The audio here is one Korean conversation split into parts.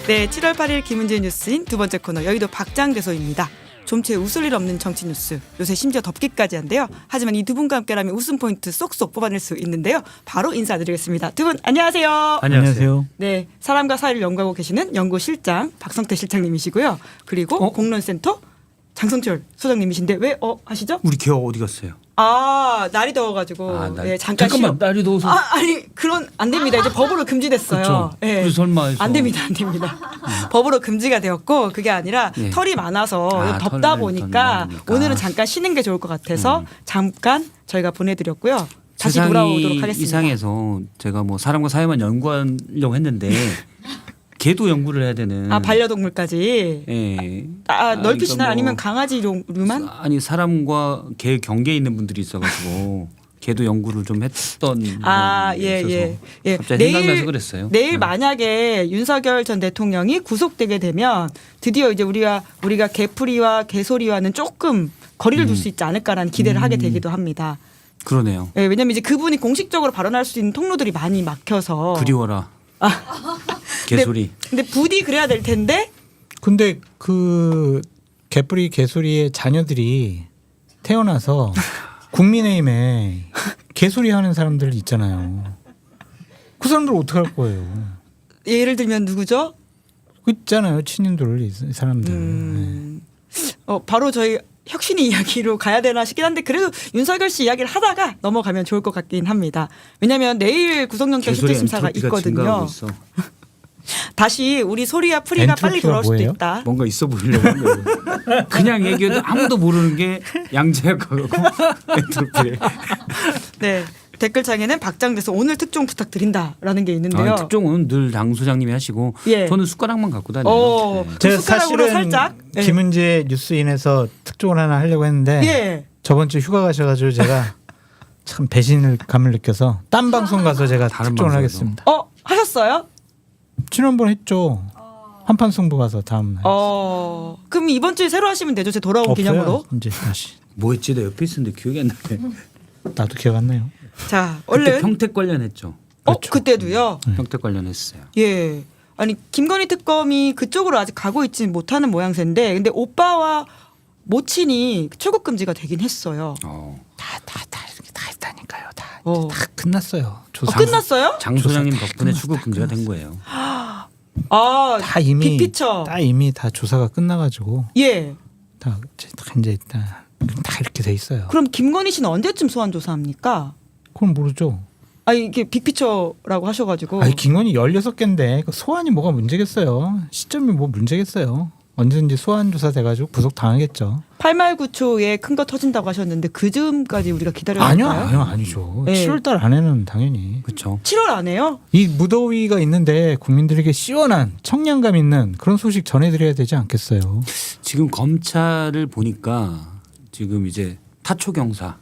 네, 7월 8일 김은지의 뉴스인 두 번째 코너 여의도 박장대소입니다. 좀채 웃을 일 없는 정치 뉴스. 요새 심지어 덮기까지 한데요. 하지만 이 두 분과 함께라면 웃음 포인트 쏙쏙 뽑아낼 수 있는데요. 바로 인사드리겠습니다. 두 분 안녕하세요. 안녕하세요. 네, 사람과 사회를 연구하고 계시는 연구실장 박성태 실장님이시고요. 그리고 공론센터 장성철 소장님이신데 왜 하시죠? 우리 기어 어디 갔어요? 아, 날이 더워가지고 네, 잠깐만 날이 더워서 아니 그런 안 됩니다. 이제 법으로 금지됐어요. 그렇죠. 네. 그래서 설마 해서. 안 됩니다. 법으로 금지가 되었고 그게 아니라 네. 털이 많아서 덥다 보니까 오늘은 잠깐 쉬는 게 좋을 것 같아서 잠깐 저희가 보내드렸고요. 다시 돌아오도록 하겠습니다. 이상해서 제가 뭐 사람과 사회만 연구하려고 했는데 개도 연구를 해야 되는. 반려동물까지. 예. 넓히시나요? 그러니까 아니면 강아지류만? 아니 사람과 개 경계에 있는 분들이 있어가지고 개도 연구를 좀 했던. 예. 갑자기 생각나서 그랬어요. 내일 만약에 윤석열 전 대통령이 구속되게 되면 드디어 이제 우리가 개풀이와 개소리와는 조금 거리를 둘 수 있지 않을까라는 기대를 하게 되기도 합니다. 그러네요. 네, 왜냐하면 이제 그분이 공식적으로 발언할 수 있는 통로들이 많이 막혀서. 그리워라. 개소리. 근데 부디 그래야 될 텐데. 근데 그 개뿌리 개소리의 자녀들이 태어나서 국민의힘에 개소리 하는 사람들 있잖아요. 그 사람들 어떻게 할 거예요? 예를 들면 누구죠? 그 있잖아요. 친인들 이 사람들. 네. 바로 저희 혁신이 이야기로 가야 되나 싶긴 한데 그래도 윤석열 씨 이야기를 하다가 넘어가면 좋을 것 같긴 합니다. 왜냐하면 내일 구속영장 실질심사가 있거든요. 다시 우리 소리와 풀이가 빨리 돌아올 수도 있다. 뭔가 있어 보이려고 한 거예요. 그냥 얘기해도 아무도 모르는 게 양자역하고 엔트로피래. 네. 댓글창에는 박장대소 오늘 특종 부탁드린다라는 게 있는데요. 특종은 늘 당 소장님이 하시고 저는 숟가락만 갖고 다녀요. 제가 숟가락으로 사실은 살짝 김은지의 뉴스인에서 특종을 하나 하려고 했는데 저번 주 휴가 가셔가지고 제가 참 배신감을 느껴서 딴 방송 가서 제가 특종을 하겠습니다. 하셨어요? 지난번 했죠. 한판 승부 가서 다음 날. 그럼 이번 주에 새로 하시면 되죠. 제 돌아온 없어요. 기념으로. 이제 다시. 뭐 했지? 내 옆에 있었는데 기억이 안 나네. 나도 기억 안 나요. 자, 그때 얼른 평택 관련했죠. 그렇죠. 그때도요. 평택 관련했어요. 예. 아니 김건희 특검이 그쪽으로 아직 가고 있지 못하는 모양새인데 근데 오빠와 모친이 출국 금지가 되긴 했어요. 다 했다니까요. 다 다 끝났어요. 끝났어요? 장 소장님 조사 다 덕분에 끝났어, 출국 다 금지가 된 거예요. 다 이미 빅피처. 다 조사가 끝나가지고 예. 다 이제 다 이렇게 돼 있어요. 그럼 김건희 씨는 언제쯤 소환 조사합니까? 그건 모르죠. 이게 빅피처라고 하셔가지고. 김건희 16개인데 소환이 뭐가 문제겠어요. 시점이 뭐 문제겠어요. 언제든지 소환 조사 돼가지고 구속 당하겠죠. 8말9초에 큰 거 터진다고 하셨는데 그 즈음까지 우리가 기다려야 할까요? 아니죠. 네. 7월달 안에는 당연히. 그렇죠. 7월 안에요? 이 무더위가 있는데 국민들에게 시원한 청량감 있는 그런 소식 전해드려야 되지 않겠어요. 지금 검찰을 보니까 지금 이제 타초 경사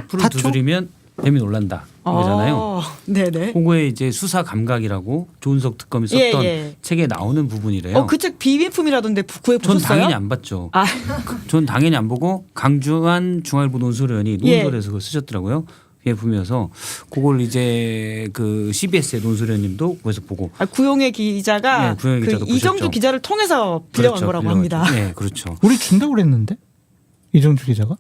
풀을 타초? 두드리면 뱀이 놀란다 이거잖아요. 네네. 그거에 이제 수사 감각이라고 조은석 특검이 썼던 책에 나오는 부분이래요. 그 책 비밀품이라던데 구해 전 보셨어요? 당연히 안 봤죠. 전 당연히 안 보고 강주한 중앙일보 논설위원이 논설에서 그걸 쓰셨더라고요. 비밀품이어서 그걸 이제 그 CBS의 논설위원님도 거기서 보고. 구용의 기자가 구용의 기자도 이정주 보셨죠. 기자를 통해서 빌려간 거라고 합니다. 네, 그렇죠. 우리 준다고 그랬는데 이정주 기자가?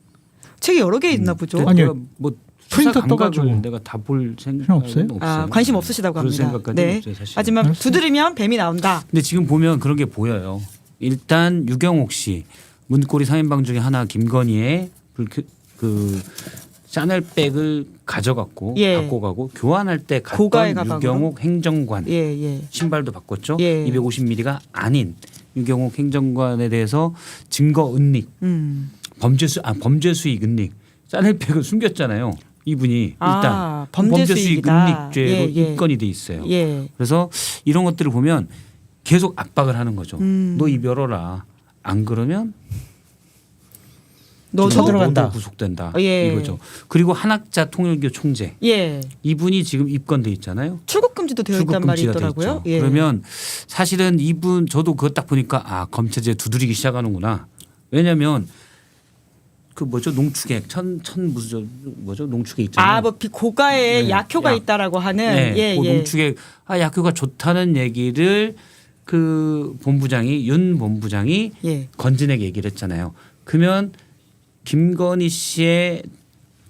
책이 여러 개 있나 보죠. 아니, 내가 뭐 프린터 수사 떠가지고 감각을 내가 다 볼 생각은 없어요? 관심 없으시다고 그런 합니다. 생각까지는 없어요, 사실. 하지만 알았어요. 두드리면 뱀이 나온다. 근데 지금 보면 그런 게 보여요. 일단 유경옥 씨 문고리 3인방 중에 하나 김건희의 그 샤넬백을 가져갔고 갖고 가고 교환할 때 고가의 갔던 가방으로? 유경옥 행정관 신발도 바꿨죠. 250ml가 아닌 유경옥 행정관에 대해서 증거 은닉, 범죄 수익 은닉, 샤넬백을 숨겼잖아요. 이분이 일단 범죄 수익 은닉죄로 입건이 돼 있어요. 그래서 이런 것들을 보면 계속 압박을 하는 거죠. 너 입 열어라. 안 그러면 너도 들어간다. 구속된다. 이거죠. 그리고 한학자 통일교 총재. 이분이 지금 입건돼 있잖아요. 출국 금지도 되어 있단 말이 출국 금지가 돼 있더라고요. 있죠. 그러면 사실은 이분 저도 그거 딱 보니까 검찰제 두드리기 시작하는구나. 왜냐하면 그 농축액 농축액 있잖아요. 뭐 고가의 약효가 있다라고 하는 그 농축액 약효가 좋다는 얘기를 그 본부장이 윤 본부장이 예. 건진에게 얘기를 했잖아요. 그러면 김건희 씨의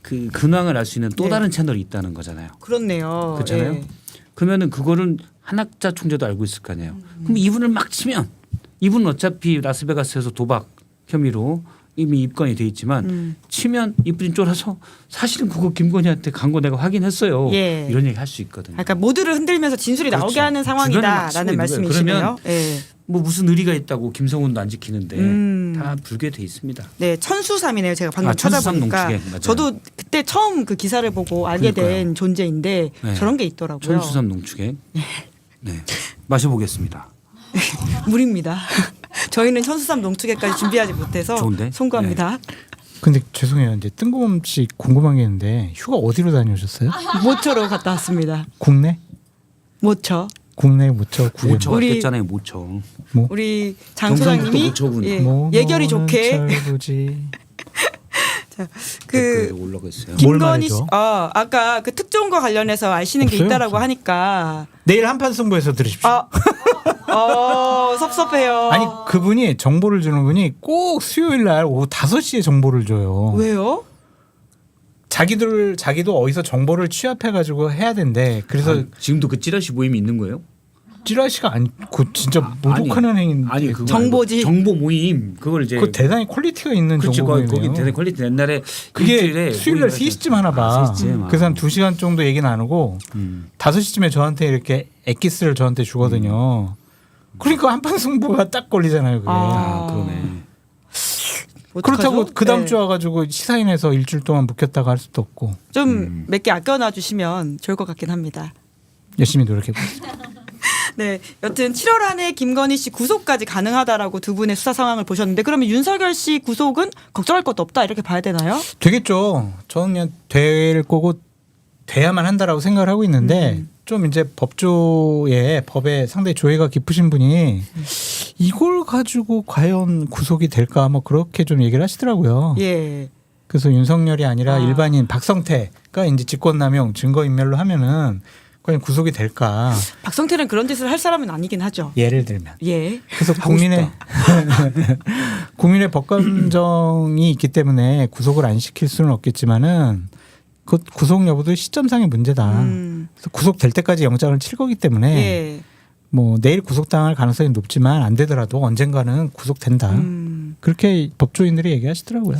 그 근황을 알 수 있는 또 다른 채널이 있다는 거잖아요. 그렇네요. 그렇잖아요. 예. 그러면은 그거는 한학자 총재도 알고 있을 거 아니에요. 그럼 이분을 막 치면 이분은 어차피 라스베가스에서 도박 혐의로 이미 입건이 돼 있지만 치면 이분이 쫄아서 사실은 그거 김건희한테 간 거 내가 확인했어요. 예. 이런 얘기 할 수 있거든요. 그러니까 모두를 흔들면서 진술이 그렇죠. 나오게 하는 주변에 막 상황이다라는 치고 있는 말씀이시네요. 거예요. 예. 뭐 무슨 의리가 있다고 김성훈도 안 지키는데 다 불교돼 있습니다. 네, 천수삼이네요. 제가 방금 천수삼 찾아보니까 농축액, 맞아요. 저도 그때 처음 그 기사를 보고 알게 된 그러니까요. 존재인데 네. 저런 게 있더라고요. 천수삼 농축액. 네. 마셔보겠습니다. 물입니다. 저희는 천수삼 농축액까지 준비하지 못해서 좋은데? 송구합니다. 근데 죄송해요. 이제 뜬금없이 궁금한 게 있는데 휴가 어디로 다녀오셨어요? 모처로 갔다 왔습니다. 국내? 모처. 국내 모처 구경. 모처가 우리- 됐잖아요. 모처. 뭐? 우리 장 경상북도 소장님이 모처군. 예, 뭐 예결이 너는 좋게 잘 보지. 그 댓글에 올라가 있어요. 뭘 김건희 씨, 말해줘? 아까 그 특종과 관련해서 아시는 게 없어요, 있다라고 없어요. 하니까 내일 한판 승부에서 들으십시오. 섭섭해요. 아니 그분이 정보를 주는 분이 꼭 수요일 날 오후 5시에 정보를 줘요. 왜요? 자기도 어디서 정보를 취합해 가지고 해야 된대. 그래서 아, 지금도 그 찌라시 모임이 있는 거예요? 찌라시가 그 진짜 모독하는 행위인데. 아니 그거 정보지. 아니고 정보 모임 그걸 이제 그 대단히 퀄리티가 있는 그렇지 정보 거기 모임이에요. 대단 퀄리티 옛날에 그게 일주일에 수요일 날 모임을 3시쯤 하나 봐. 아, 3시쯤. 그래서 한 2시간 정도 얘기 나누고 5시쯤에 저한테 이렇게 엑기스를 저한테 주거든요. 그러니까 한판 승부가 딱 걸리잖아요. 그게. 아 그러네. 그렇다고 어떡하죠? 그 다음 네. 주 와가지고 시사인에서 일주일 동안 묵혔다가 할 수도 없고 좀 몇 개 아껴놔 주시면 좋을 것 같긴 합니다. 열심히 노력해보겠습니다. 네, 여튼 7월 안에 김건희 씨 구속까지 가능하다라고 두 분의 수사 상황을 보셨는데 그러면 윤석열 씨 구속은 걱정할 것도 없다 이렇게 봐야 되나요? 되겠죠. 저는 그냥 될 거고 돼야만 한다라고 생각을 하고 있는데 좀 이제 법에 상당히 조예가 깊으신 분이 이걸 가지고 과연 구속이 될까 뭐 그렇게 좀 얘기를 하시더라고요. 예. 그래서 윤석열이 아니라 일반인 박성태가 이제 직권남용 증거인멸로 하면은 과연 구속이 될까? 박성태는 그런 짓을 할 사람은 아니긴 하죠. 예를 들면. 예. 그래서 국민의 법감정이 있기 때문에 구속을 안 시킬 수는 없겠지만은 그 구속 여부도 시점상의 문제다. 그래서 구속될 때까지 영장을 칠 거기 때문에 예. 뭐 내일 구속당할 가능성이 높지만 안 되더라도 언젠가는 구속된다. 그렇게 법조인들이 얘기하시더라고요.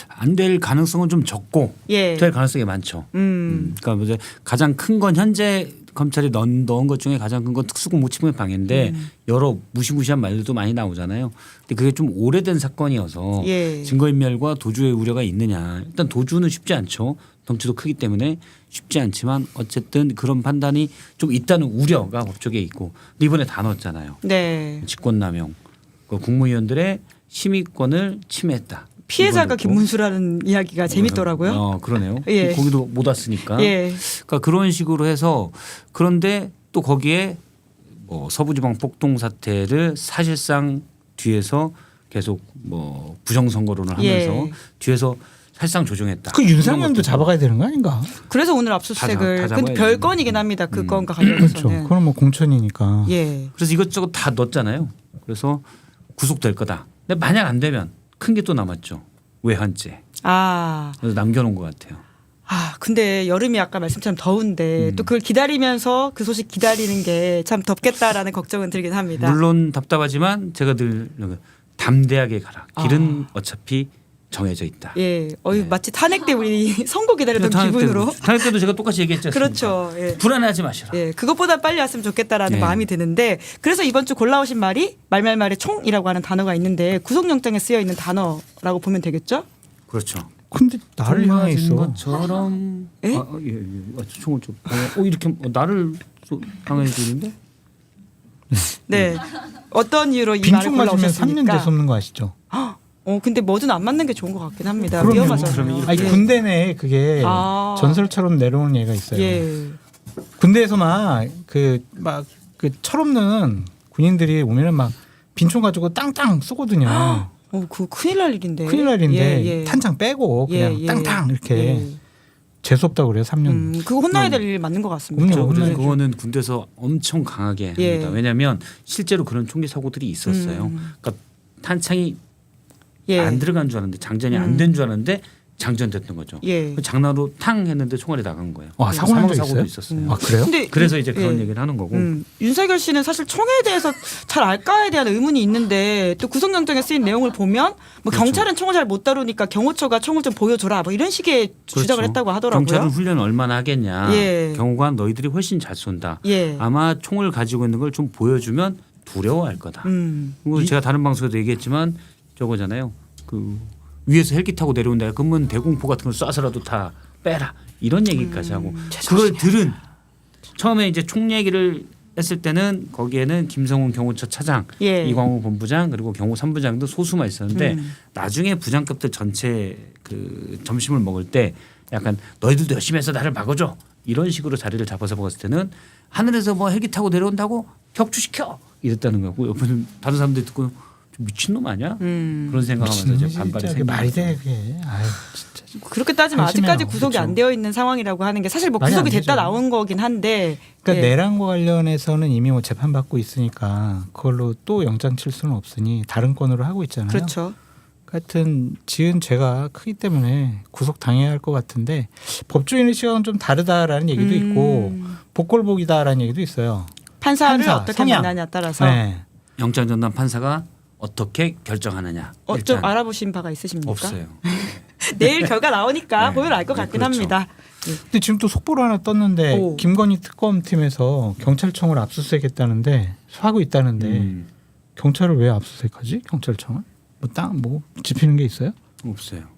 안 될 가능성은 좀 적고 예. 될 가능성이 많죠. 그러니까 이제 가장 큰 건 현재 검찰이 넣은 것 중에 가장 큰 건 특수공 무침의 방해인데 여러 무시무시한 말들도 많이 나오잖아요. 근데 그게 좀 오래된 사건이어서 예. 증거인멸과 도주의 우려가 있느냐. 일단 도주는 쉽지 않죠. 덩치도 크기 때문에 쉽지 않지만 어쨌든 그런 판단이 좀 있다는 우려가 법조계에 있고 근데 이번에 다 넣었잖아요. 네. 직권남용. 그 국무위원들의 심의권을 침해했다. 피해자가 이건 넣고. 김문수라는 이야기가 재밌더라고요. 그러네요. 예. 거기도 못 왔으니까. 예. 그러니까 그런 식으로 해서 그런데 또 거기에 뭐 서부지방 폭동 사태를 사실상 뒤에서 계속 뭐 부정선거론을 하면서 예. 뒤에서 사실상 조정했다. 그 윤상현도 잡아가야 되는 거 아닌가? 그래서 오늘 다 압수수색을 잡아야 근데 되는데. 별건이긴 합니다. 그 건과 그렇죠. 관련해서는. 그건 뭐 공천이니까. 예. 그래서 이것저것 다 넣었잖아요. 그래서 구속될 거다. 근데 만약 안 되면 큰 게 또 남았죠. 외환죄. 그래서 남겨놓은 것 같아요. 근데 여름이 아까 말씀처럼 더운데 또 그걸 기다리면서 그 소식 기다리는 게 참 덥겠다라는 걱정은 들긴 합니다. 물론 답답하지만 제가 늘 담대하게 가라. 길은 어차피 정해져 있다. 예, 마치 탄핵 때 우리 선거 기다렸던 기분으로. 탄핵 때도 제가 똑같이 얘기했지 않습니까? 그렇죠. 예. 불안해하지 마시라. 예, 그것보다 빨리 왔으면 좋겠다라는 예. 마음이 드는데 그래서 이번 주 골라오신 말이 말말말의 총이라고 하는 단어가 있는데 구속영장에 쓰여 있는 단어라고 보면 되겠죠? 그렇죠. 근데 나를 향해 있어. 것처럼. 예? 총을 좀. 이렇게 나를 향해 주는데. 네. 어떤 이유로 이 말을 빈총 맞으면 3년 골라오셨습니까? 되솟는 거 아시죠? 근데 뭐든 안 맞는 게 좋은 것 같긴 합니다. 그럼요. 위험하잖아요. 아니 예. 군대 내에 그게 아. 전설처럼 내려오는 얘가 있어요. 예. 군대에서 막 그 철없는 군인들이 오면은 막 빈총 가지고 땅땅 쏘거든요. 그거 큰일 날 일인데. 큰일 날 일인데 예, 예. 탄창 빼고 그냥 예, 예. 땅땅 이렇게. 예. 재수 없다고 그래요. 3년. 그거 혼나야 될 일 맞는 것 같습니다. 그럼요. 그래서 그거는 군대에서 엄청 강하게 합니다. 예. 왜냐하면 실제로 그런 총기 사고들이 있었어요. 그러니까 탄창이 예. 안 들어간 줄 알았는데 장전이 안 된 줄 알았는데 장전됐던 거죠. 예. 그 장난으로 탕 했는데 총알이 나간 거예요. 사고 난 적 사고도 있어요? 있었어요. 아 그래요? 근데 그래서 이제 그런 예. 얘기를 하는 거고. 윤석열 씨는 사실 총에 대해서 잘 알까에 대한 의문이 있는데 또 구속영장에 쓰인 내용을 보면 뭐 그렇죠. 경찰은 총을 잘 못 다루니까 경호처가 총을 좀 보여줘라 뭐 이런 식의 주장을 그렇죠. 했다고 하더라고요. 경찰은 훈련을 얼마나 하겠냐. 예. 경호관 너희들이 훨씬 잘 쏜다. 예. 아마 총을 가지고 있는 걸 좀 보여주면 두려워할 거다. 그리고 제가 다른 방송에도 얘기했지만 저거잖아요. 그 위에서 헬기 타고 내려온다. 그러면 대공포 같은 걸 쏴서라도 다 빼라. 이런 얘기까지 하고 그걸 들은 처음에 이제 총 얘기를 했을 때는 거기에는 김성훈 경호처 차장, 예. 이광호 본부장 그리고 경호 3부장도 소수만 있었는데 나중에 부장급들 전체 그 점심을 먹을 때 약간 너희들도 열심히 해서 나를 막아줘 이런 식으로 자리를 잡아서 먹었을 때는 하늘에서 뭐 헬기 타고 내려온다고 격추시켜 이랬다는 거고 옆에는 다른 사람들이 듣고 좀 미친놈 아니야? 그런 생각하면서 이제 반발이 생기는 말이 거죠. 돼 그게. 아유 진짜. 그렇게 따지면 한심해요. 아직까지 구속이 그렇죠. 안 되어 있는 상황이라고 하는 게 사실 뭐 말이 구속이 안 되죠. 됐다 나온 거긴 한데 그러니까 예. 내란과 관련해서는 이미 뭐 재판 받고 있으니까 그걸로 또 영장 칠 수는 없으니 다른 건으로 하고 있잖아요. 그렇죠. 하여튼 지은 죄가 크기 때문에 구속 당해야 할 것 같은데 법조인의 시각은 좀 다르다라는 얘기도 있고 복골복이다라는 얘기도 있어요. 판사를 판사, 어떻게 성향. 만나냐에 따라서 네. 영장 전담 판사가 어떻게 결정하느냐 좀 일단 알아보신 바가 있으십니까? 없어요. 내일 결과 나오니까 네. 보면 알 것 네, 같긴 그렇죠. 합니다. 근데 지금 또 속보로 하나 떴는데 오. 김건희 특검팀에서 경찰청을 압수수색했다는데 하고 있다는데 경찰을 왜 압수수색하지? 경찰청을? 뭐 집히는 게 있어요? 없어요.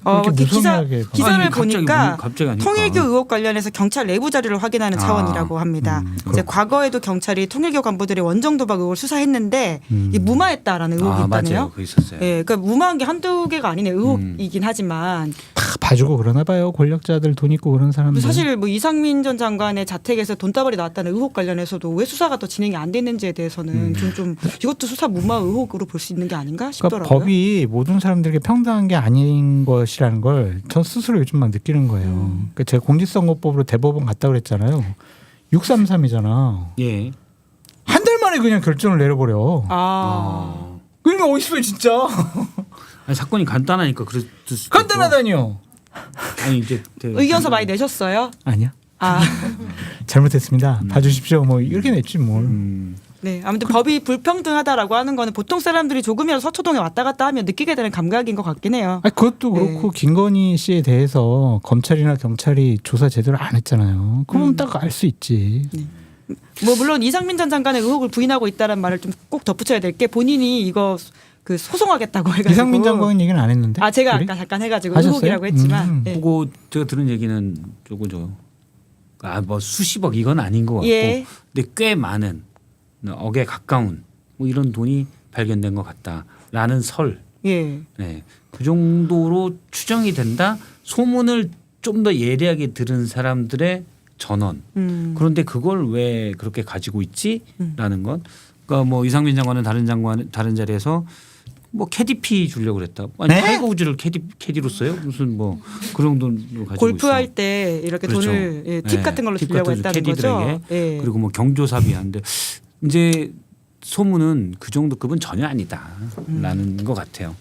그렇게 이렇게 무성하게 기사를 아니, 갑자기 보니까 갑자기 하니까. 통일교 의혹 관련해서 경찰 내부 자료를 확인하는 차원이라고 합니다. 이제 과거에도 경찰이 통일교 간부들의 원정 도박 의혹을 수사했는데 이 무마했다라는 의혹이 있다네요. 맞아요. 그 있었어요. 예, 그러니까 무마한 게 한두 개가 아니네 의혹이긴 하지만 다 봐주고 그러나 봐요. 권력자들 돈 있고 그런 사람들. 사실 뭐 이상민 전 장관의 자택에서 돈다발이 나왔다는 의혹 관련해서도 왜 수사가 더 진행이 안 됐는지에 대해서는 좀 이것도 수사 무마 의혹으로 볼 수 있는 게 아닌가 싶더라고요. 그러니까 법이 모든 사람들에게 평등한 게 아닌 것이라는 걸 전 스스로 요즘 막 느끼는 거예요. 그러니까 제가 공직선거법으로 대법원 갔다 그랬잖아요. 633이잖아. 예. 한 달 만에 그냥 결정을 내려버려. 그러니까 어딨어요 진짜. 아니, 사건이 간단하니까 그랬을 수도 간단하다니요. 있고. 아니 이제 의견서 많이 내셨어요? 아니야. 아, 잘못했습니다. 봐주십시오. 뭐 이렇게 냈지 뭘. 네. 아무튼 법이 불평등하다라고 하는 거는 보통 사람들이 조금이라도 서초동에 왔다 갔다 하면 느끼게 되는 감각인 것 같긴 해요. 아니, 그것도 그렇고 김건희 씨에 대해서 검찰이나 경찰이 조사 제대로 안 했잖아요. 그럼 딱 알 수 있지. 뭐 물론 이상민 전 장관의 의혹을 부인하고 있다는 말을 좀 꼭 덧붙여야 될 게 본인이 이거 그 소송하겠다고 해가지고 이상민 장관은 얘기는 안 했는데. 제가 우리? 아까 잠깐 해가지고 하셨어요? 의혹이라고 했지만 예. 보고 제가 들은 얘기는 저거죠. 뭐 수십억 이건 아닌 것 같고, 예. 근데 꽤 많은 억에 가까운 뭐 이런 돈이 발견된 것 같다라는 설. 예. 네. 그 정도로 추정이 된다. 소문을 좀 더 예리하게 들은 사람들의 전원. 그런데 그걸 왜 그렇게 가지고 있지라는 건. 그러니까 뭐 이상민 장관은 다른 자리에서 뭐 KDP 주려고 그랬다. 아니 네? 타이거 우즈를 KD로 써요? 무슨 뭐 그런 돈을 가지고 골프할 있어. 때 이렇게 그렇죠. 돈을 팁 네. 같은 걸로 팁 주려고 같은 했다는 거죠. 캐디들에게. 예. 그리고 뭐 경조사비 하는데 이제 소문은 그 정도 급은 전혀 아니다라는 것 같아요.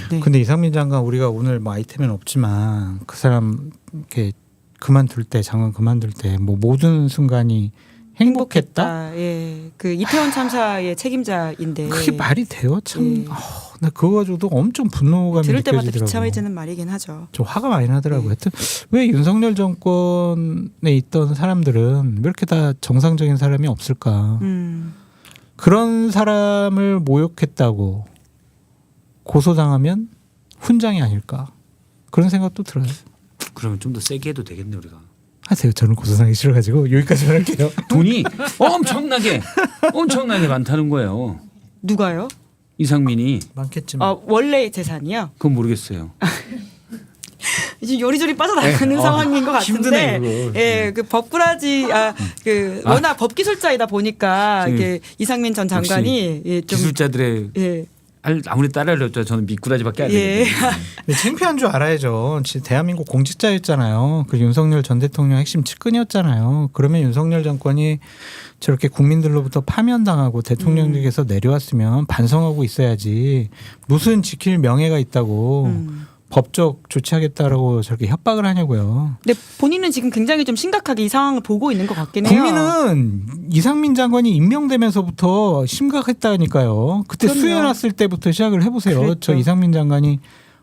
네. 근데 이상민 장관 우리가 오늘 뭐 아이템에는 없지만 그 사람 이렇게 그만둘 때 장관 그만둘 때 뭐 모든 순간이 행복했다. 예. 그 이태원 참사의 책임자인데 그게 말이 돼요? 참. 예. 나 그거 가지고도 엄청 분노감이 들을 때마다 느껴지더라고. 비참해지는 말이긴 하죠. 좀 화가 많이 나더라고요. 하여튼 왜 윤석열 정권에 있던 사람들은 왜 이렇게 다 정상적인 사람이 없을까? 그런 사람을 모욕했다고 고소당하면 훈장이 아닐까? 그런 생각도 들어요. 그러면 좀 더 세게 해도 되겠네 우리가. 하세요. 저는 고소당하기 싫어가지고 여기까지만 할게요. 돈이 엄청나게 많다는 거예요. 누가요? 이상민이. 많겠지만. 원래 재산이요? 그건 모르겠어요. 이제 요리조리 빠져나가는 네. 상황인 것 같은데, 힘드네, 그거. 예, 그 법꾸라지, 워낙 법기술자이다 보니까 지금 이게 이상민 전 장관이 예, 좀 기술자들의 예, 아무리 따라하려도 저는 미꾸라지밖에 안 예. 되거든요. 근데 창피한 줄 알아야죠. 진짜 대한민국 공직자였잖아요. 그 윤석열 전 대통령 핵심 측근이었잖아요. 그러면 윤석열 정권이 저렇게 국민들로부터 파면당하고 대통령직에서 내려왔으면 반성하고 있어야지. 무슨 지킬 명예가 있다고 법적 조치하겠다라고 저렇게 협박을 하냐고요. 근데 본인은 지금 굉장히 좀 심각하게 이 상황을 보고 있는 것 같긴 해요. 국민은 이상민 장관이 임명되면서부터 심각했다니까요. 그때 그럼요. 수해났을 때부터 시작을 해보세요. 그랬죠. 저 이상민 장관이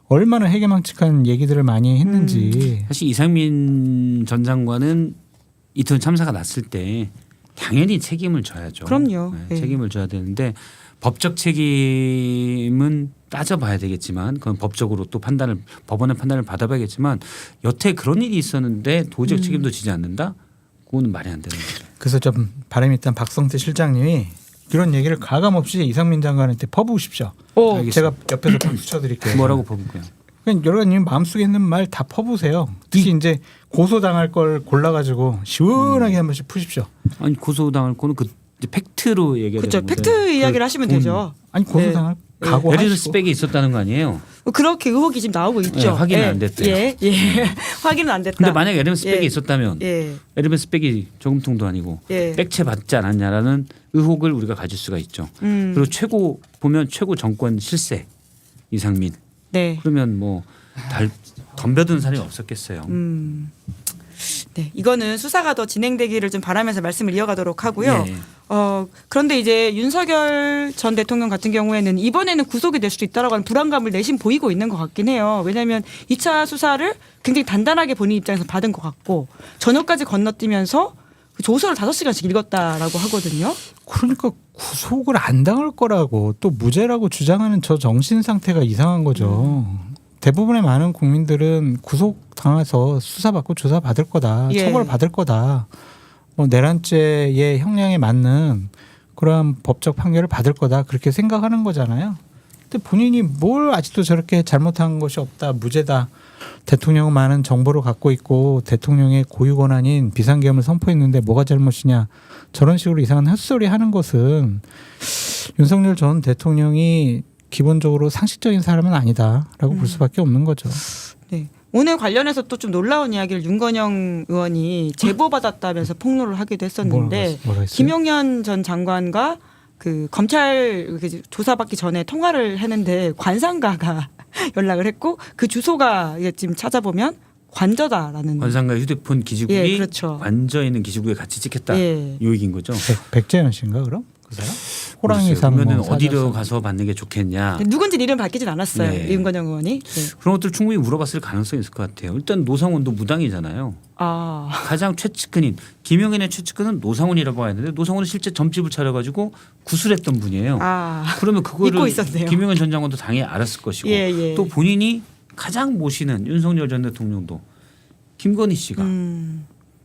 얼마나 해괴망측한 얘기들을 많이 했는지. 사실 이상민 전 장관은 이태원 참사가 났을 때 당연히 책임을 져야죠. 그럼요. 네, 예. 책임을 져야 되는데 법적 책임은 따져봐야 되겠지만 그건 법적으로 또 법원의 판단을 받아봐야겠지만 여태 그런 일이 있었는데 도적 책임도 지지 않는다? 그거는 말이 안 되는 거죠. 그래서 좀 바람이 있던 박성태 실장님이 이런 얘기를 가감없이 이상민 장관한테 퍼부으십시오. 제가 옆에서 붙여드릴게요. 뭐라고 퍼볼까요? 그냥 여러분님 마음속에 있는 말 다 퍼부으세요. 특히 이제 고소당할 걸 골라가지고 시원하게 한 번씩 푸십시오. 아니 고소당할 거는 그 이제 팩트로 얘기해야 그렇죠. 되는데 팩트 이야기를 하시면 되죠. 아니 고소당할 각오하시고. 에리스 스펙이 있었다는 거 아니에요? 그렇게 의혹이 지금 나오고 있죠. 네, 확인은 안 됐대요. 예. 확인은 안 됐다. 근데 만약에 에리스 스펙이 예. 있었다면 예. 에리스 스펙이 저금통도 아니고 예. 백채 받지 않았냐라는 의혹을 우리가 가질 수가 있죠. 그리고 최고 정권 실세 이상민. 네. 그러면 뭐 덤벼드는 사람이 없었겠어요. 네, 이거는 수사가 더 진행되기를 좀 바라면서 말씀을 이어가도록 하고요. 예. 그런데 이제 윤석열 전 대통령 같은 경우에는 이번에는 구속이 될 수도 있다라고 하는 불안감을 내심 보이고 있는 것 같긴 해요. 왜냐하면 2차 수사를 굉장히 단단하게 본인 입장에서 받은 것 같고 전역까지 건너뛰면서 그 조서를 5시간씩 읽었다라고 하거든요. 그러니까 구속을 안 당할 거라고 또 무죄라고 주장하는 저 정신 상태가 이상한 거죠. 대부분의 많은 국민들은 구속 당해서 수사받고 조사받을 거다. 예. 처벌받을 거다. 뭐 내란죄의 형량에 맞는 그러한 법적 판결을 받을 거다. 그렇게 생각하는 거잖아요. 근데 본인이 뭘 아직도 저렇게 잘못한 것이 없다. 무죄다. 대통령은 많은 정보를 갖고 있고 대통령의 고유 권한인 비상계엄을 선포했는데 뭐가 잘못이냐. 저런 식으로 이상한 헛소리 하는 것은 윤석열 전 대통령이 기본적으로 상식적인 사람은 아니다라고 볼 수밖에 없는 거죠. 네. 오늘 관련해서 또 좀 놀라운 이야기를 윤건영 의원이 제보받았다면서 폭로를 하기도 했었는데 뭐라 했어요? 김용현 전 장관과 그 검찰 조사받기 전에 통화를 했는데 관상가가 연락을 했고 그 주소가 지금 찾아보면 관저다라는. 관상가 휴대폰 기지국이 예, 그렇죠. 관저 있는 기지국에 같이 찍혔다. 예. 이 얘기인 거죠. 백재현 씨인가 그럼 그 사람? 호랑이상 그러면은 뭐 어디로 사자성. 가서 받는 게 좋겠냐. 누군지 이름 밝히진 않았어요. 네. 윤건영 의원이. 네. 그런 것들 충분히 물어봤을 가능성이 있을 것 같아요. 일단 노상원도 무당이잖아요. 아. 가장 최측근인 김용현의 최측근은 노상원이라고 하는데 노상원은 실제 점집을 차려가지고 구술했던 분이에요. 아. 그러면 잊고 그거를 있었네요. 김용현 전 장관도 당연히 알았을 것이고 예, 예. 또 본인이 가장 모시는 윤석열 전 대통령도 김건희 씨가